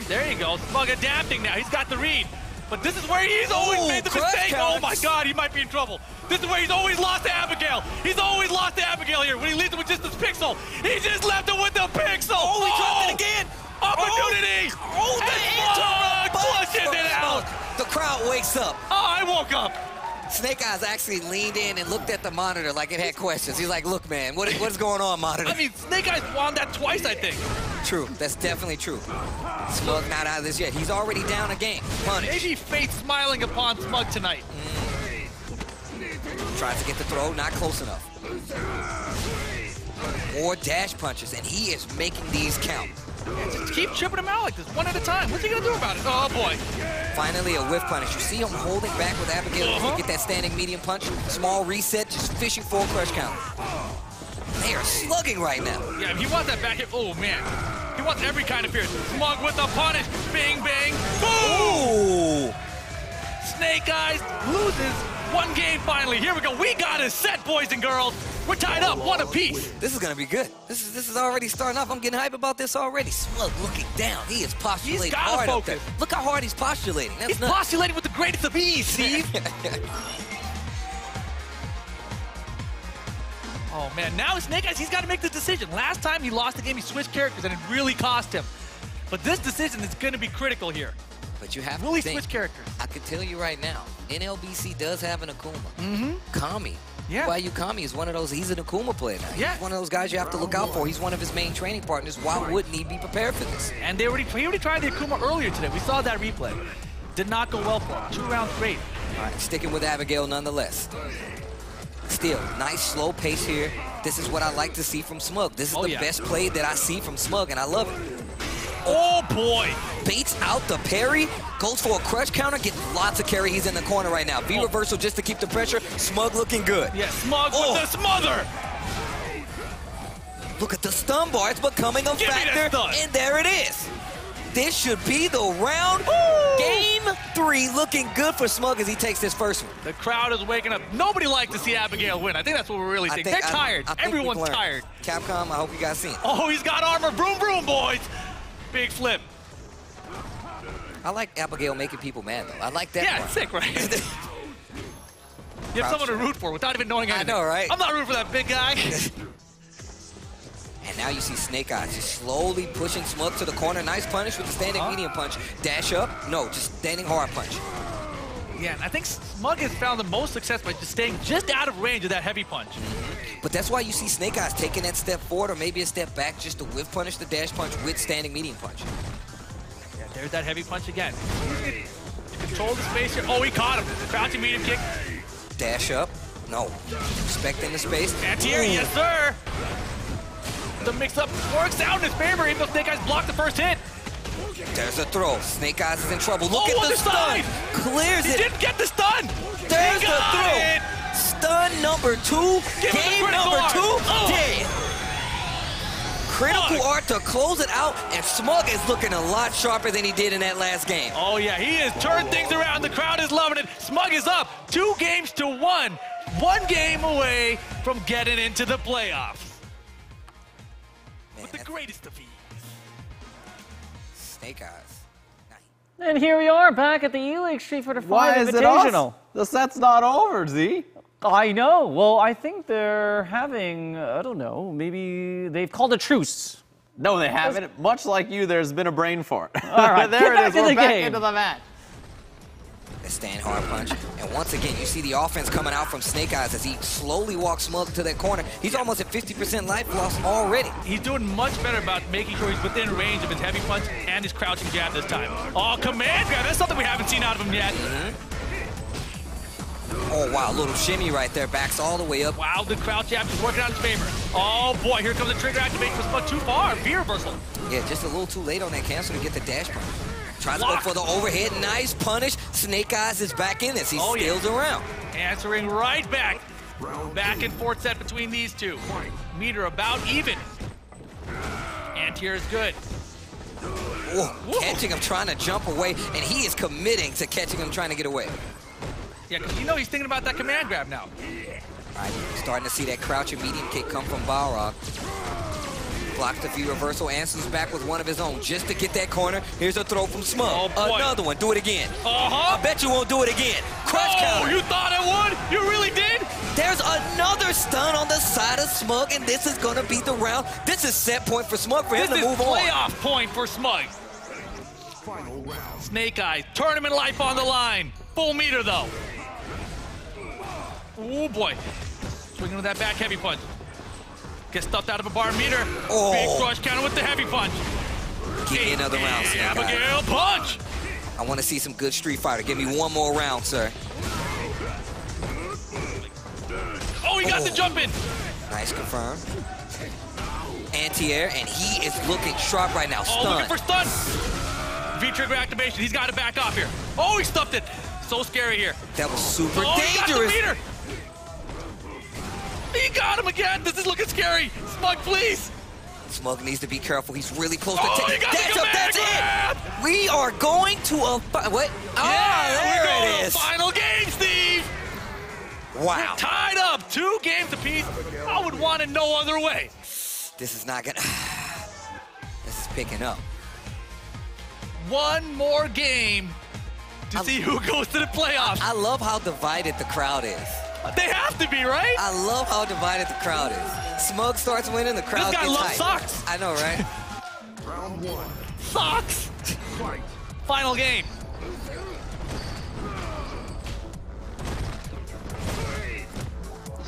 There you go. SMUG adapting now. He's got the read. But this is where he's always made the mistake. Oh my God, he might be in trouble. This is where he's always lost to Abigail. He's always lost to Abigail here. When he leaves it with just this pixel, he just left it with the pixel. Oh, he dropped it again. Opportunity. Oh, the flushes it out. The crowd wakes up. Oh, I woke up. SNAKEYES actually leaned in and looked at the monitor like it had questions. He's like, look, man, what's going on, monitor? I mean, SNAKEYES won that twice, I think. True. That's definitely true. SMUG not out of this yet. He's already down a game. Punish. Maybe fate smiling upon SMUG tonight. Tries to get the throw, not close enough. More dash punches, and he is making these count. Just keep chipping him out like this, one at a time. What's he gonna do about it? Oh boy. Finally, a whiff punish. You see him holding back with Abigail to get that standing medium punch. Small reset, just fishing for a crush counter. They are slugging right now. Yeah, he wants that back hit. Oh man. He wants every kind of pierce. SMUG with the punish. Bing, bang, boom! Ooh. SNAKEYES loses one game finally. Here we go. We got a set, boys and girls. We're tied up, one apiece. This is gonna be good. This is already starting off. I'm getting hype about this already. SMUG looking down. He is postulating hard up there. Look how hard he's postulating. That's he's postulating with the greatest of ease, Steve. Oh man, now SNAKEYES, he's got to make the decision. Last time he lost the game, he switched characters and it really cost him. But this decision is going to be critical here. But you have really to think, switch characters. I can tell you right now, NLBC does have an Akuma. Kami. Yeah. Ryu Kami is one of those, he's an Akuma player now. Yeah. He's one of those guys you have to look out for. He's one of his main training partners. Why wouldn't he be prepared for this? And he already tried the Akuma earlier today. We saw that replay. Did not go well for him. 2 rounds straight. All right, sticking with Abigail nonetheless. Still, nice slow pace here. This is what I like to see from SMUG. This is the best play that I see from SMUG, and I love it. Oh boy! Baits out the parry, goes for a crush counter, getting lots of carry. He's in the corner right now. V reversal just to keep the pressure. SMUG looking good. Yeah, SMUG with the smother! Look at the stun bar. It's becoming a factor, and there it is. This should be the round. Game 3 looking good for SMUG as he takes this first one. The crowd is waking up. Nobody likes to see Abigail win. I think that's what we're really thinking. They're tired. Everyone's tired. Capcom, I hope you guys seen it. Oh, he's got armor. Vroom, vroom, boys. Big flip. I like Abigail making people mad, though. I like that. Yeah, it's sick, right? You have someone to root for without even knowing anything. I know, right? I'm not rooting for that big guy. And now you see SNAKEYES just slowly pushing SMUG to the corner. Nice punish with the standing medium punch. Dash up. No, just standing hard punch. Yeah, and I think SMUG has found the most success by just staying just out of range of that heavy punch. But that's why you see SNAKEYES taking that step forward or maybe a step back just to whiff punish the dash punch with standing medium punch. Yeah, there's that heavy punch again. Control the space here. Oh, he caught him. Crouching medium kick. Dash up. No. Respecting the space. Anti-air, yes, sir. The mix-up works out in his favor, even though SNAKEYES blocked the first hit. There's a throw. Snake Eyes is in trouble. Look at the side. stun. Clears He it. didn't get the stun. There's the throw. It. Stun number 2. Give Game number 2. Dead. Critical art to close it out, and SMUG is looking a lot sharper than he did in that last game. Oh yeah, he has turned things around. The crowd is loving it. SMUG is up 2 games to 1. 1 game away from getting into the playoffs. Man, With the greatest of ease. Snake Eyes. And here we are back at the Eleague Street for the Why Five is it Invitational. us? The set's not over, Z. I know. Well, I think they're having, I don't know, maybe they've called a truce. No, they haven't. Much like you, there's been a brain fart. All right, there get it is. back to We're the back game. into the match. A stand hard punch. And once again, you see the offense coming out from Snake Eyes as he slowly walks SMUG to that corner. He's almost at 50% life loss already. He's doing much better about making sure he's within range of his heavy punch and his crouching jab this time. Oh, command grab. That's something we haven't seen out of him yet. Oh, wow. Little shimmy right there. Backs all the way up. Wow, the crouch jab is working out in his favor. Oh, boy. Here comes the trigger activation for SMUG. Too far. V-reversal. Yeah, just a little too late on that cancel to get the dash punch. Tries to go Block. for the overhead. Nice punish. Snake Eyes is back in this. He steals around. Answering right back. Back and forth set between these two. Meter about even. Anti-air is good. Whoa, catching him trying to jump away, and he is committing to catching him trying to get away. Yeah, because you know he's thinking about that command grab now. All right, starting to see that crouch and medium kick come from Balrog. Blocks the V-reversal, answers back with one of his own just to get that corner. Here's a throw from SMUG. Oh, boy. Another one. Do it again. Uh-huh. I bet you won't do it again. Crush counter. You thought I would? You really did? There's another stun on the side of SMUG, and this is going to be the round. This is set point for SMUG for him to move on. This is playoff point for SMUG. Snake Eyes, tournament life on the line. Full meter, though. Oh, boy. Swinging with that back heavy punch. Gets stuffed out of a bar meter. Oh. Big crush counter with the heavy punch. Give me another round, Snake Eyes. Abigail punch. I want to see some good Street Fighter. Give me one more round, sir. Oh, he got the jump in. Nice confirm. Anti-air, and he is looking sharp right now. Oh, Stun. looking for stun. V-trigger activation. He's got to back off here. Oh, he stuffed it. So scary here. That was super Oh, dangerous. he got the meter. He got him again. This is looking scary. SMUG, please. SMUG needs to be careful. He's really close Oh, to he take. got the That's up. command That's grab. it. We are going to a what? Yeah, there we're going it is. to final game, Steve. Wow. Tied up, 2 games apiece. I would want it no other way. This is not gonna. This is picking up. 1 more game to see who goes to the playoffs. I love how divided the crowd is. They have to be, right? I love how divided the crowd is. SMUG starts winning, the crowd This guy gets loves hyped. socks. I know, right? Socks. Final game.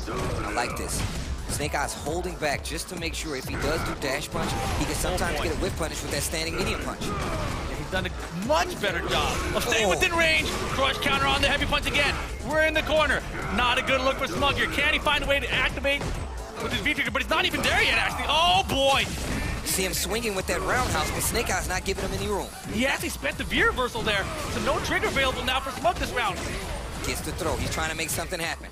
I like this. Snake Eyes holding back just to make sure if he does do dash punch, he can sometimes get a whip punish with that standing medium punch. He's done a much better job of staying within range. Crush counter on the heavy punch again. We're in the corner. Not a good look for SMUG here. Can he find a way to activate with his V-trigger? But he's not even there yet, actually. Oh, boy. See him swinging with that roundhouse, but Snake Eyes not giving him any room. He actually spent the V-reversal there, so no trigger available now for SMUG this round. Gets the throw. He's trying to make something happen.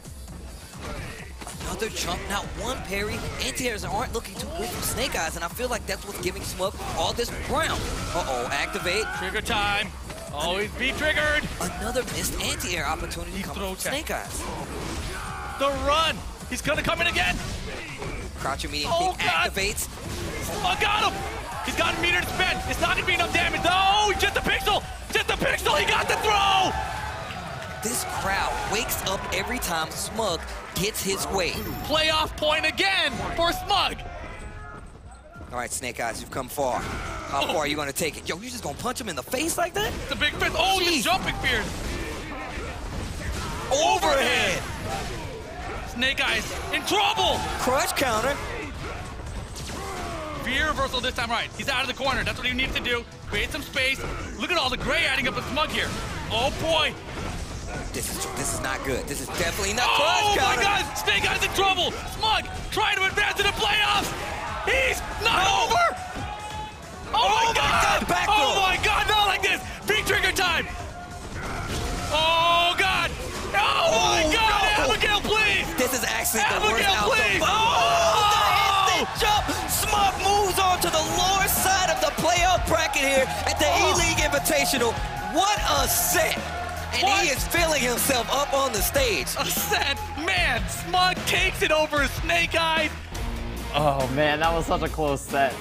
Another jump, not one parry. Anti-airs aren't looking too good from Snake Eyes, and I feel like that's what's giving SMUG all this round. Uh-oh, activate. Trigger time. Oh, he's V-triggered. Another missed anti-air opportunity coming from Snake Eyes. The run. He's going to come in again. Crouching medium Oh, kick God. activates. Oh, got him. He's got a meter to spend. It's not going to be enough damage. Oh, just a pixel. Just a pixel. He got the throw. This crowd wakes up every time SMUG gets his way. Playoff point again for SMUG. All right, Snake Eyes, you've come far. How far are you going to take it? Yo, you just going to punch him in the face like that? It's a big fist. Oh, he's jumping fears. Overhead. Snake Eyes in trouble. Crush counter. V-reversal this time, right. He's out of the corner. That's what he needs to do. Create some space. Look at all the gray adding up with SMUG here. Oh, boy. This is not good. This is definitely not Oh, crush my counter. God. Snake Eyes in trouble. SMUG trying to advance to the playoffs. He's not over. Oh, my God. Back throw. Oh my God, not like this! Big trigger time! Oh God! Oh my God! No. Abigail, please! This is actually the worst Abigail, outcome. please! Oh, the instant jump! SMUG moves on to the lower side of the playoff bracket here at the E-League Invitational. What a set! And What? he is feeling himself up on the stage. A set, man! SMUG takes it over SNAKEYES. Oh man, that was such a close set.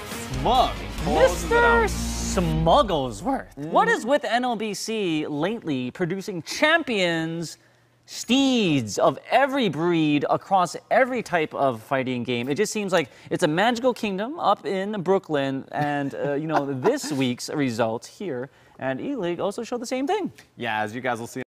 SMUG closes it out. Mr. Smugglesworth, what is with NLBC lately producing champions, steeds of every breed across every type of fighting game? It just seems like it's a magical kingdom up in Brooklyn, and you know, this week's result here and E-League also show the same thing. Yeah, as you guys will see